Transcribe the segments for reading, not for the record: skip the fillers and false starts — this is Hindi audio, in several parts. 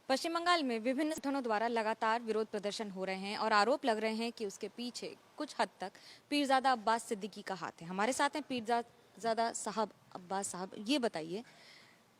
पश्चिम बंगाल में विभिन्न संगठनों द्वारा लगातार विरोध प्रदर्शन हो रहे हैं और आरोप लग रहे हैं कि उसके पीछे कुछ हद तक पीरजादा अब्बास सिद्दीकी का हाथ है। हमारे साथ हैं पीरजादा साहब अब्बास साहब, ये बताइए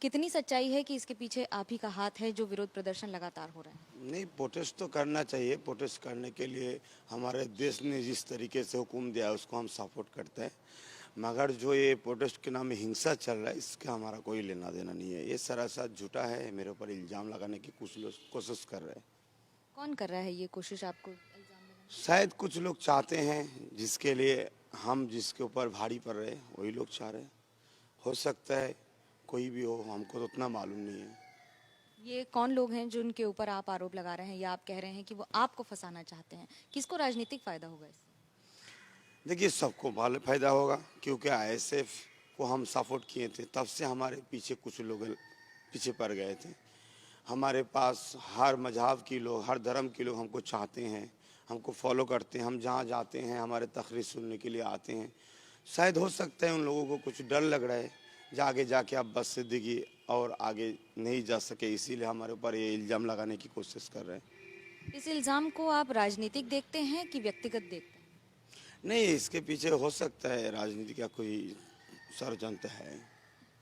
कितनी सच्चाई है कि इसके पीछे आप ही का हाथ है जो विरोध प्रदर्शन लगातार हो रहे हैं? नहीं, प्रोटेस्ट तो करना चाहिए। प्रोटेस्ट करने के लिए हमारे देश ने जिस तरीके से हुक्म दिया है उसको हम सपोर्ट करते हैं, मगर जो ये प्रोटेस्ट के नाम में हिंसा चल रहा है इसका हमारा कोई लेना देना नहीं है। ये सरासर झूठा है। मेरे ऊपर इल्ज़ाम लगाने की कुछ लोग कोशिश कर रहे हैं। कौन कर रहा है ये कोशिश आपको इल्जाम लगाने शायद कुछ लोग चाहते हैं जिसके लिए हम जिसके ऊपर भारी पड़ रहे हैं वही लोग चाह रहे हैं। हो सकता है कोई भी हो, हमको तो उतना मालूम नहीं है। की? ये कौन लोग हैं जो उनके ऊपर आप आरोप लगा रहे हैं या आप कह रहे हैं कि वो आपको फंसाना चाहते हैं? किसको राजनीतिक फायदा होगा इससे? देखिए, सबको फायदा होगा, क्योंकि आईएसएफ को हम सपोर्ट किए थे, तब से हमारे पीछे कुछ लोग पीछे पड़ गए थे। हमारे पास हर मजहब के लोग, हर धर्म के लोग हमको चाहते हैं, हमको फॉलो करते हैं। हम जहाँ जाते हैं हमारे तकरीर सुनने के लिए आते हैं। शायद हो सकता है उन लोगों को कुछ डर लग रहा है आगे जाके अब्बास सिद्दीकी और आगे नहीं जा सके, इसीलिए हमारे ऊपर ये इल्ज़ाम लगाने की कोशिश कर रहे हैं। इस इल्जाम को आप राजनीतिक देखते हैं कि व्यक्तिगत देखते हैं? नहीं, इसके पीछे हो सकता है राजनीति का कोई षड्यंत्र है।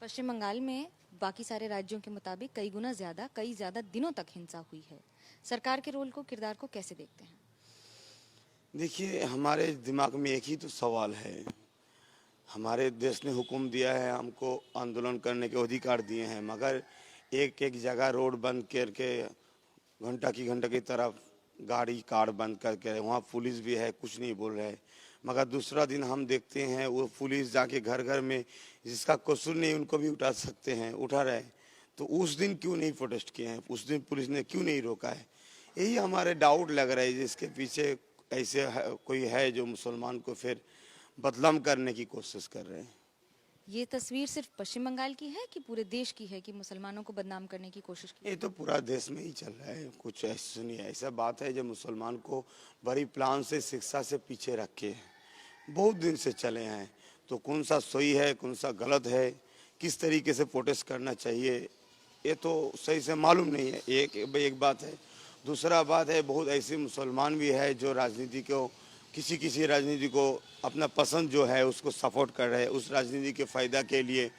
पश्चिम बंगाल में बाकी सारे राज्यों के मुताबिक कई ज्यादा दिनों तक हिंसा हुई है। सरकार के रोल को, किरदार को कैसे देखते हैं? देखिए, हमारे दिमाग में एक ही तो सवाल है। हमारे देश ने हुक्म दिया है, हमको आंदोलन करने के अधिकार दिए हैं, मगर एक एक जगह रोड बंद करके घंटा की तरफ गाड़ी कार बंद करके वहाँ पुलिस भी है, कुछ नहीं बोल रहे। मगर दूसरा दिन हम देखते हैं वो पुलिस जाके घर घर में जिसका कसूर नहीं उनको भी उठा सकते हैं, उठा रहे। तो उस दिन क्यों नहीं प्रोटेस्ट किए हैं? उस दिन पुलिस ने क्यों नहीं रोका है? यही हमारे डाउट लग रहा है जिसके पीछे ऐसे कोई है जो मुसलमान को फिर बदनाम करने की कोशिश कर रहे हैं। ये तस्वीर सिर्फ पश्चिम बंगाल की है कि पूरे देश की है कि मुसलमानों को बदनाम करने की कोशिश की? ये तो पूरा देश में ही चल रहा है। कुछ ऐसा सुनिए, ऐसा बात है जो मुसलमान को बड़ी प्लान से शिक्षा से पीछे रखे हैं, बहुत दिन से चले हैं। तो कौन सा सही है, कौन सा गलत है, किस तरीके से प्रोटेस्ट करना चाहिए, ये तो सही से मालूम नहीं है। एक बात है। दूसरा बात है, बहुत ऐसे मुसलमान भी है जो राजनीति को किसी राजनीति को अपना पसंद जो है उसको सपोर्ट कर रहे हैं, उस राजनीति के फ़ायदा के लिए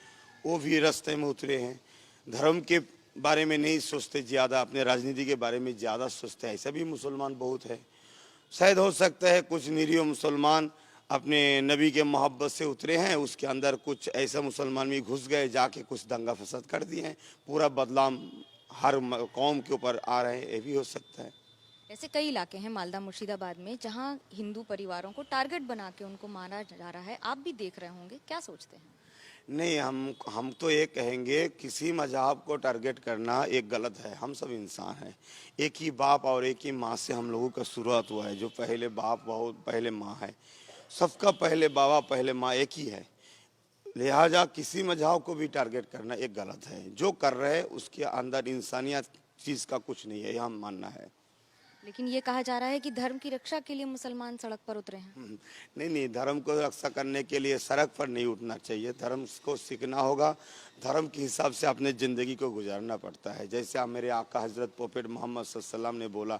वो भी रास्ते में उतरे हैं। धर्म के बारे में नहीं सोचते ज़्यादा, अपने राजनीति के बारे में ज़्यादा सोचते हैं। ऐसा भी मुसलमान बहुत है। शायद हो सकता है कुछ निरीह मुसलमान अपने नबी के मोहब्बत से उतरे हैं, उसके अंदर कुछ ऐसा मुसलमान भी घुस गए, जाके कुछ दंगा फसाद कर दिए हैं। पूरा बदलाव हर कौम के ऊपर आ रहे हैं, ये भी हो सकता है। ऐसे कई इलाके हैं मालदा मुर्शिदाबाद में जहां हिंदू परिवारों को टारगेट बना के उनको मारा जा रहा है। आप भी देख रहे होंगे, क्या सोचते हैं? नहीं, हम तो ये कहेंगे किसी मजहब को टारगेट करना एक गलत है। हम सब इंसान हैं, एक ही बाप और एक ही माँ से हम लोगों का शुरुआत हुआ है। जो पहले बाप बहुत पहले माँ है, सबका पहले बाबा पहले माँ एक ही है। लिहाजा किसी मजहब को भी टारगेट करना एक गलत है। जो कर रहे हैं उसके अंदर इंसानियत चीज़ का कुछ नहीं है, यह हम मानना है। लेकिन ये कहा जा रहा है कि धर्म की रक्षा के लिए मुसलमान सड़क पर उतरे हैं। नहीं, धर्म को रक्षा करने के लिए सड़क पर नहीं उठना चाहिए। धर्म को सीखना होगा, धर्म के हिसाब से अपने ज़िंदगी को गुजारना पड़ता है। जैसे आप मेरे आका हज़रत प्रोफेट मोहम्मद सल्लल्लाहु अलैहि वसल्लम ने बोला,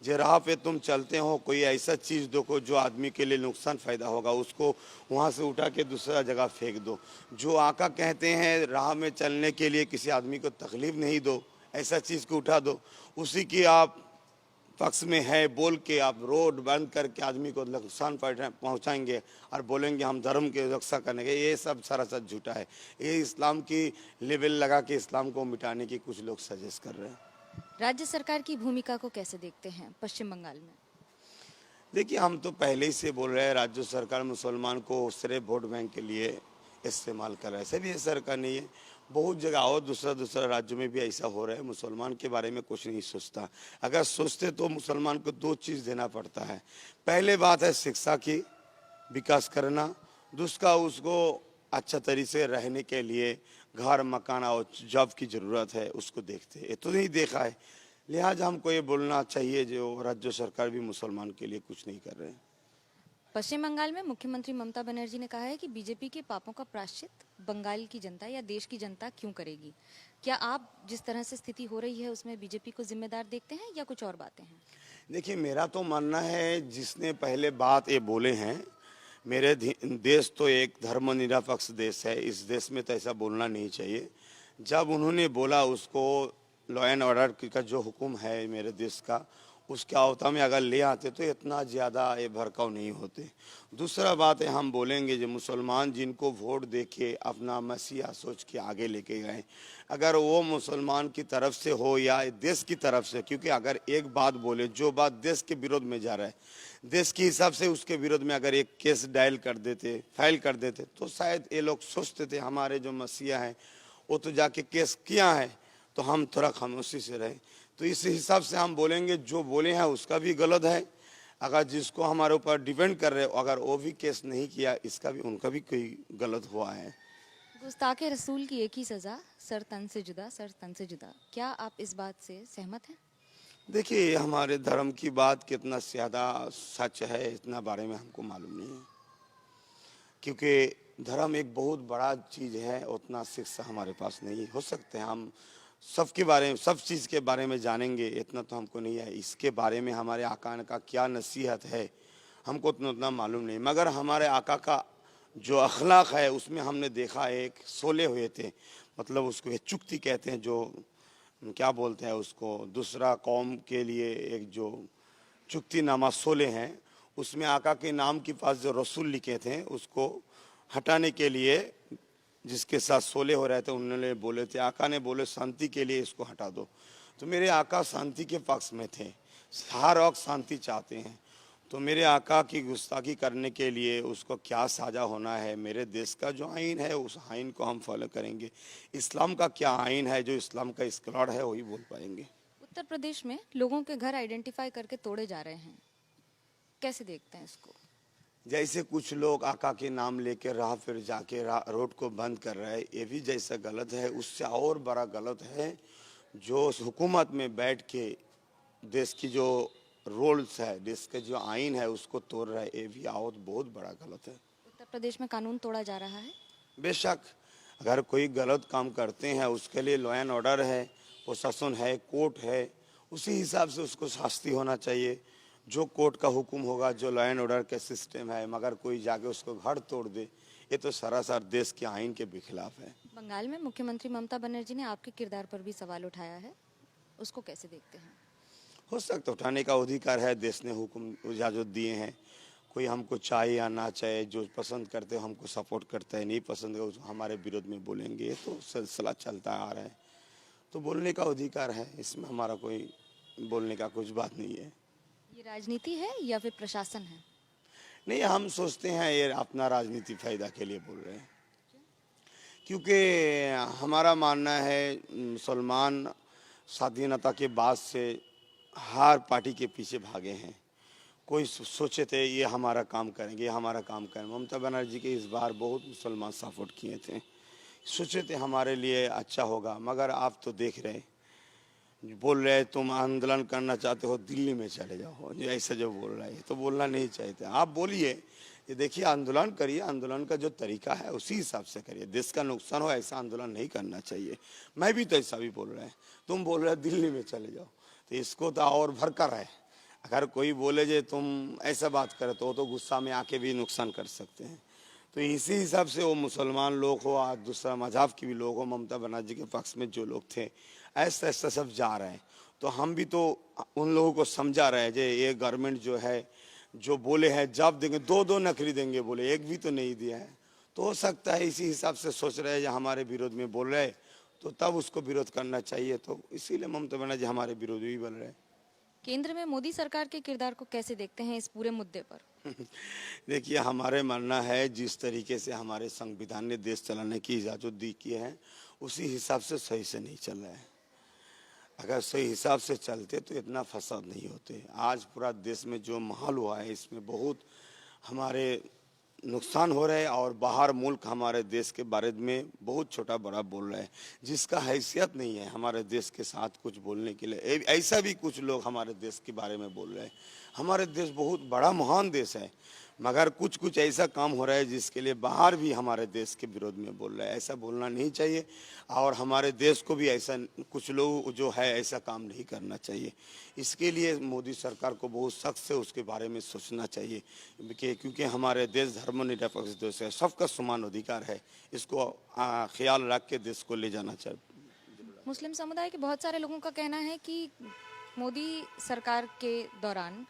जे राह पे तुम चलते हो कोई ऐसा चीज़ देखो जो आदमी के लिए नुकसान फ़ायदा होगा, उसको वहाँ से उठा के दूसरा जगह फेंक दो। जो आका कहते हैं राह में चलने के लिए किसी आदमी को तकलीफ़ नहीं दो, ऐसा चीज़ को उठा दो, उसी की आप पक्ष में है बोल के आप रोड बंद करके आदमी को नुकसान पहुंचाएंगे और बोलेंगे हम धर्म की रक्षा करने के, ये सब सरासर झूठा है। ये इस्लाम की लेवल लगा के इस्लाम को मिटाने की कुछ लोग सजेस्ट कर रहे हैं। राज्य सरकार की भूमिका को कैसे देखते हैं पश्चिम बंगाल में? देखिए, हम तो पहले ही से बोल रहे हैं राज्य सरकार मुसलमान को सिर्फ वोट बैंक के लिए इस्तेमाल कर रहा है। ऐसे भी ये सरकार नहीं है, बहुत जगह और दूसरा राज्यों में भी ऐसा हो रहा है। मुसलमान के बारे में कुछ नहीं सोचता। अगर सोचते तो मुसलमान को दो चीज़ देना पड़ता है। पहले बात है शिक्षा की विकास करना, दूसरा उसको अच्छा तरीके से रहने के लिए घर मकान और जॉब की ज़रूरत है, उसको देखते ये तो नहीं देखा है। लिहाजा हमको ये बोलना चाहिए जो राज्य सरकार भी मुसलमान के लिए कुछ नहीं कर रहे हैं। पश्चिम बंगाल में मुख्यमंत्री ममता बनर्जी ने कहा है कि बीजेपी के पापों का प्रायश्चित बंगाल की जनता या देश की जनता क्यों करेगी। क्या आप जिस तरह से स्थिति हो रही है उसमें बीजेपी को जिम्मेदार देखते हैं या कुछ और बातें हैं? देखिए, मेरा तो मानना है जिसने पहले बात ये बोले हैं, देश तो एक धर्मनिरपेक्ष देश है, इस देश में तो ऐसा बोलना नहीं चाहिए। जब उन्होंने बोला उसको लॉ एंड ऑर्डर का जो हुक्म है मेरे देश का, उसके आवता में अगर ले आते तो इतना ज़्यादा ये भड़काऊ नहीं होते। दूसरा बात है, हम बोलेंगे जो मुसलमान जिनको वोट दे के अपना मसीहा सोच के आगे लेके गए, अगर वो मुसलमान की तरफ से हो या देश की तरफ से, क्योंकि अगर एक बात बोले जो बात देश के विरोध में जा रहा है, देश के हिसाब से उसके विरोध में अगर एक केस फाइल कर देते तो शायद ये लोग सोचते थे हमारे जो मसीहा हैं वो तो जाके केस किया है, तो हम थोड़ा खामोशी से रहे। तो इस हिसाब से हम बोलेंगे जो बोले हैं उसका भी गलत है। अगर जिसको हमारे ऊपर डिपेंड कर रहे अगर वो भी केस नहीं किया, इसका भी उनका भी कोई गलत हुआ है। गुस्ताखे रसूल की एक ही सजा, सर तन से जुदा, सर तन से जुदा। क्या आप इस बात से सहमत हैं? देखिए, हमारे धर्म की बात कितना ज़्यादा सच है इतना बारे में हमको मालूम नहीं है, क्योंकि धर्म एक बहुत बड़ा चीज़ है, उतना शिक्षा हमारे पास नहीं हो सकते हैं हम सबके बारे में सब चीज़ के बारे में जानेंगे, इतना तो हमको नहीं है। इसके बारे में हमारे आका का क्या नसीहत है हमको उतना मालूम नहीं, मगर हमारे आका का जो अखलाक है उसमें हमने देखा एक सोले हुए थे, मतलब उसको चुक्ति कहते हैं, जो क्या बोलते हैं उसको, दूसरा कौम के लिए एक जो चुक्तिनामा सोले हैं, उसमें आका के नाम के पास जो रसूल लिखे थे उसको हटाने के लिए जिसके साथ सोले हो रहे थे उन्होंने बोले थे, आका ने बोले शांति के लिए इसको हटा दो। तो मेरे आका शांति के पक्ष में थे, हर वक्त शांति चाहते हैं। तो मेरे आका की गुस्ताखी करने के लिए उसको क्या साजा होना है, मेरे देश का जो आइन है उस आइन को हम फॉलो करेंगे। इस्लाम का क्या आइन है, जो इस्लाम का स्कॉलर है वही बोल पाएंगे। उत्तर प्रदेश में लोगों के घर आइडेंटिफाई करके तोड़े जा रहे हैं, कैसे देखते हैं इसको? जैसे कुछ लोग आका के नाम लेके राह फिर जाके रोड को बंद कर रहे हैं, ये भी जैसा गलत है, उससे और बड़ा गलत है जो हुकूमत में बैठ के देश की जो रूल्स है, देश के जो आइन है उसको तोड़ रहा है, ये भी और बहुत बड़ा गलत है। उत्तर प्रदेश में कानून तोड़ा जा रहा है? बेशक, अगर कोई गलत काम करते हैं उसके लिए लॉ एंड ऑर्डर है, प्रशासन है, कोर्ट है, उसी हिसाब से उसको शास्ति होना चाहिए। जो कोर्ट का हुक्म होगा, जो लॉ एंड ऑर्डर का सिस्टम है, मगर कोई जाके उसको घर तोड़ दे, ये तो सरासर देश के आइन के भी खिलाफ है। बंगाल में मुख्यमंत्री ममता बनर्जी ने आपके किरदार पर भी सवाल उठाया है, उसको कैसे देखते हैं? हो सकता उठाने का अधिकार है, देश ने हुक्म इजाज़त दिए हैं, कोई हमको चाहे या ना चाहे, जो पसंद करते हो हमको सपोर्ट करता है, नहीं पसंद है उसको हमारे विरोध में बोलेंगे, ये तो सिलसिला चलता आ रहा है। तो बोलने का अधिकार है, इसमें हमारा कोई बोलने का कुछ बात नहीं है। ये राजनीति है या फिर प्रशासन है? नहीं, हम सोचते हैं ये अपना राजनीति फायदा के लिए बोल रहे हैं, क्योंकि हमारा मानना है मुसलमान स्वाधीनता के बाद से हर पार्टी के पीछे भागे हैं। कोई सोचे थे ये हमारा काम करेंगे, ये हमारा काम करेंगे। ममता बनर्जी के इस बार बहुत मुसलमान सपोर्ट किए थे, सोचे थे हमारे लिए अच्छा होगा, मगर आप तो देख रहे बोल रहे तुम आंदोलन करना चाहते हो दिल्ली में चले जाओ, ये ऐसा जो बोल रहा है तो बोलना नहीं चाहते। आप बोलिए, ये देखिए आंदोलन करिए, आंदोलन का जो तरीका है उसी हिसाब से करिए, देश का नुकसान हो ऐसा आंदोलन नहीं करना चाहिए। मैं भी तो ऐसा भी बोल रहे हैं, तुम बोल रहे दिल्ली में चले जाओ, तो इसको तो और भड़का रहा है। अगर कोई बोले जे तुम ऐसा बात करे तो गुस्सा में आके भी नुकसान कर सकते हैं। तो इसी हिसाब से वो मुसलमान लोग हो और दूसरा मजहब के भी लोग हो, ममता बनर्जी के पक्ष में जो लोग थे ऐसा ऐसा सब जा रहे हैं। तो हम भी तो उन लोगों को समझा रहे हैं, जे ये गवर्नमेंट जो है जो बोले हैं जब देंगे, दो नकली देंगे बोले, एक भी तो नहीं दिया है। तो हो सकता है इसी हिसाब से सोच रहे हैं जो हमारे विरोध में बोल रहे हैं, तो तब उसको विरोध करना चाहिए। तो इसीलिए ममता बनर्जी हमारे विरोधी भी बन रहे हैं। केंद्र में मोदी सरकार के किरदार को कैसे देखते हैं इस पूरे मुद्दे पर? देखिए, हमारे मानना है जिस तरीके से हमारे संविधान ने देश चलाने की इजाज़त दी की है उसी हिसाब से सही से नहीं चल रहा है। अगर सही हिसाब से चलते तो इतना फसाद नहीं होते। आज पूरा देश में जो माहौल हुआ है इसमें बहुत हमारे नुकसान हो रहे हैं और बाहर मुल्क हमारे देश के बारे में बहुत छोटा बड़ा बोल रहे हैं, जिसका हैसियत नहीं है हमारे देश के साथ कुछ बोलने के लिए। ऐसा भी कुछ लोग हमारे देश के बारे में बोल रहे हैं। हमारे देश बहुत बड़ा महान देश है, मगर कुछ कुछ ऐसा काम हो रहा है जिसके लिए बाहर भी हमारे देश के विरोध में बोल रहे हैं। ऐसा बोलना नहीं चाहिए और हमारे देश को भी ऐसा कुछ लोग जो है ऐसा काम नहीं करना चाहिए। इसके लिए मोदी सरकार को बहुत सख्त से उसके बारे में सोचना चाहिए कि क्योंकि हमारे देश धर्मनिरपेक्ष देश है, सबका समान अधिकार है, इसको ख्याल रख के देश को ले जाना चाहिए। मुस्लिम समुदाय के बहुत सारे लोगों का कहना है कि मोदी सरकार के दौरान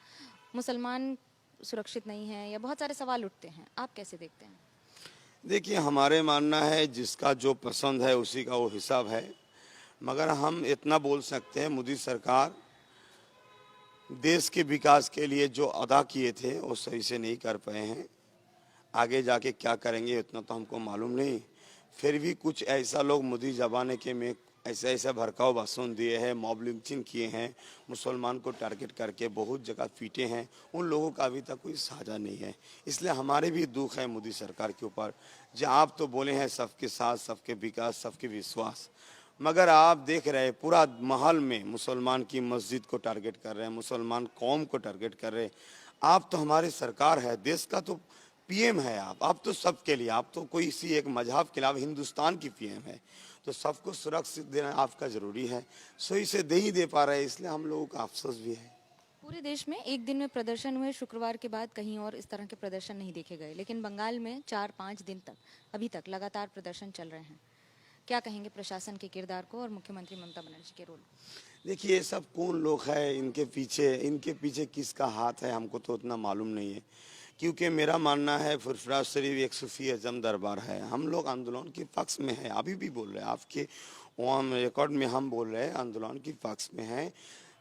मुसलमान सुरक्षित नहीं है या बहुत सारे सवाल उठते हैं, आप कैसे देखते हैं? देखिए, हमारे मानना है जिसका जो पसंद है उसी का वो हिसाब है, मगर हम इतना बोल सकते हैं मोदी सरकार देश के विकास के लिए जो अदा किए थे वो सही से नहीं कर पाए हैं। आगे जाके क्या करेंगे इतना तो हमको मालूम नहीं। फिर भी कुछ ऐसा लोग मोदी जमाने के में ऐसा ऐसा भड़काऊ भाषण दिए हैं, मॉब लिंचिंग किए हैं, मुसलमान को टारगेट करके बहुत जगह पीटे हैं, उन लोगों का अभी तक कोई साझा नहीं है। इसलिए हमारे भी दुख है मोदी सरकार के ऊपर। जो आप तो बोले हैं सबके साथ, सबके विकास, सबके विश्वास, मगर आप देख रहे हैं पूरा महल में मुसलमान की मस्जिद को टारगेट कर रहे हैं, मुसलमान कौम को टारगेट कर रहे हैं। आप तो हमारी सरकार है, देश का तो पीएम है आप तो सबके लिए, आप तो कोई इसी एक मजहब के खिलाफ हिंदुस्तान की पीएम है, तो सबको सुरक्षित देना आपका ज़रूरी है। सही से दे ही दे पा रहे हैं, इसलिए हम लोगों का अफसोस भी है। पूरे देश में एक दिन में प्रदर्शन हुए, शुक्रवार के बाद कहीं और इस तरह के प्रदर्शन नहीं देखे गए, लेकिन बंगाल में 4-5 दिन तक अभी तक लगातार प्रदर्शन चल रहे हैं। क्या कहेंगे प्रशासन के किरदार को और मुख्यमंत्री ममता बनर्जी के रोल को? देखिए, ये सब कौन लोग हैं इनके पीछे किसका हाथ है हमको तो उतना मालूम नहीं है, क्योंकि मेरा मानना है फुरफुरा शरीफ एक सूफी अजम दरबार है। हम लोग आंदोलन के पक्ष में हैं, अभी भी बोल रहे हैं, आपके वहाँ रिकॉर्ड में हम बोल रहे हैं आंदोलन के पक्ष में हैं।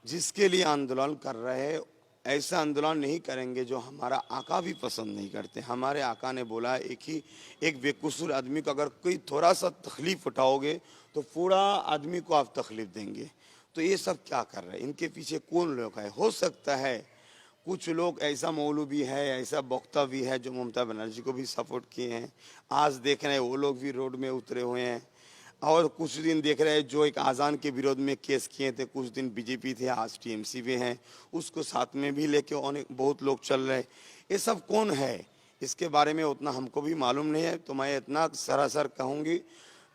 जिसके लिए आंदोलन कर रहे हैं ऐसा आंदोलन नहीं करेंगे जो हमारा आका भी पसंद नहीं करते। हमारे आका ने बोला एक बेकसूर आदमी को अगर कोई थोड़ा सा तकलीफ उठाओगे तो पूरा आदमी को आप तकलीफ देंगे। तो ये सब क्या कर रहे हैं, इनके पीछे कौन लोग है? हो सकता है कुछ लोग ऐसा मौलवी है, ऐसा वक्ता भी है जो ममता बनर्जी को भी सपोर्ट किए हैं। आज देख रहे हैं वो लोग भी रोड में उतरे हुए हैं। और कुछ दिन देख रहे हैं जो एक आज़ान के विरोध में केस किए थे, कुछ दिन बीजेपी थे, आज टीएमसी भी हैं, उसको साथ में भी लेके बहुत लोग चल रहे हैं। ये सब कौन है इसके बारे में उतना हमको भी मालूम नहीं है। तो मैं इतना सरासर कहूँगी,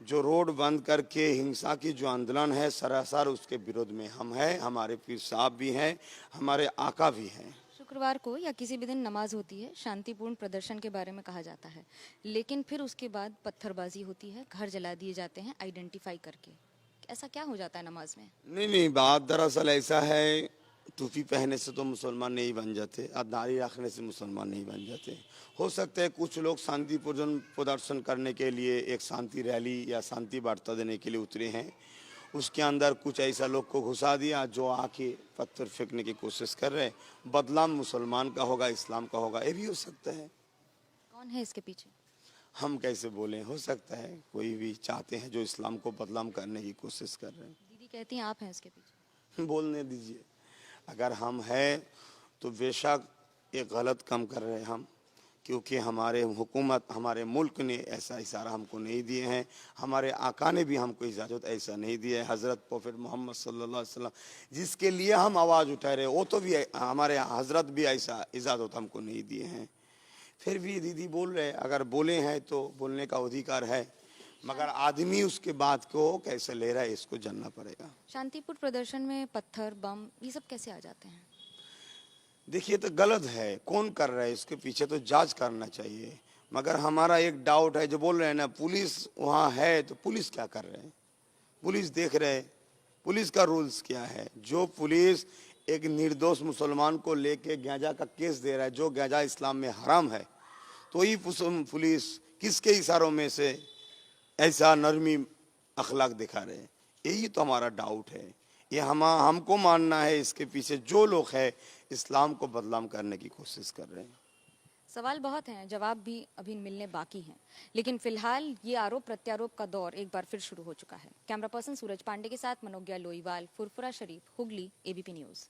जो रोड बंद करके हिंसा की जो आंदोलन है सरासर उसके विरोध में हम हैं। हमारे पीर साहब भी हैं, हमारे आका भी हैं। शुक्रवार को या किसी भी दिन नमाज होती है, शांतिपूर्ण प्रदर्शन के बारे में कहा जाता है, लेकिन फिर उसके बाद पत्थरबाजी होती है, घर जला दिए जाते हैं आइडेंटिफाई करके। ऐसा क्या हो जाता है नमाज में? नहीं, बात दरअसल ऐसा है, टोपी पहनने से तो मुसलमान नहीं बन जाते, दाढ़ी रखने से मुसलमान नहीं बन जाते। हो सकता है कुछ लोग शांतिपूर्ण प्रदर्शन करने के लिए एक शांति रैली या शांति वार्ता देने के लिए उतरे हैं, उसके अंदर कुछ ऐसा लोग को घुसा दिया जो आके पत्थर फेंकने की कोशिश कर रहे हैं। बदलाव मुसलमान का होगा, इस्लाम का होगा, ये भी हो सकता है। कौन है इसके पीछे? हम कैसे बोलें, हो सकता है कोई भी चाहते हैं जो इस्लाम को बदनाम करने की कोशिश कर रहे हैं। दीदी कहती हैं आप हैं इसके पीछे। बोलने दीजिए, अगर हम हैं तो बेशक एक गलत काम कर रहे हैं हम, क्योंकि हमारे हुकूमत, हमारे मुल्क ने ऐसा इशारा हमको नहीं दिए हैं, हमारे आका ने भी हमको इजाज़त ऐसा नहीं दी है। हज़रत प्रोफेट मोहम्मद सल्लल्लाहु अलैहि वसल्लम जिसके लिए हम आवाज़ उठा रहे वो तो भी हमारे हज़रत भी ऐसा इजाज़त हमको नहीं दिए हैं। फिर भी दीदी बोल रहे, अगर बोले हैं तो बोलने का अधिकार है, मगर आदमी उसके बात को कैसे ले रहा है इसको जानना पड़ेगा। शांतिपूर्ण प्रदर्शन में पत्थर, बम, ये सब कैसे आ जाते हैं? देखिए, तो गलत है, कौन कर रहा है इसके पीछे तो जांच करना चाहिए। मगर हमारा एक डाउट है, जो बोल रहे हैं ना पुलिस वहाँ है, तो पुलिस क्या कर रहे हैं? पुलिस देख रहे, पुलिस का रूल्स क्या है? जो पुलिस एक निर्दोष मुसलमान को लेके गांजा का केस दे रहा है, जो गांजा इस्लाम में हराम है, तो ये पुलिस किसके इशारों में से ऐसा नरमी अखलाक दिखा रहे हैं? यही तो हमारा डाउट है। ये हमको मानना है इसके पीछे जो लोग हैं इस्लाम को बदनाम करने की कोशिश कर रहे हैं। सवाल बहुत हैं, जवाब भी अभी मिलने बाकी हैं, लेकिन फिलहाल ये आरोप प्रत्यारोप का दौर एक बार फिर शुरू हो चुका है। कैमरा पर्सन सूरज पांडे के साथ मनोज्ञा लोईवाल, फुरफुरा शरीफ, हुगली, एबीपी न्यूज।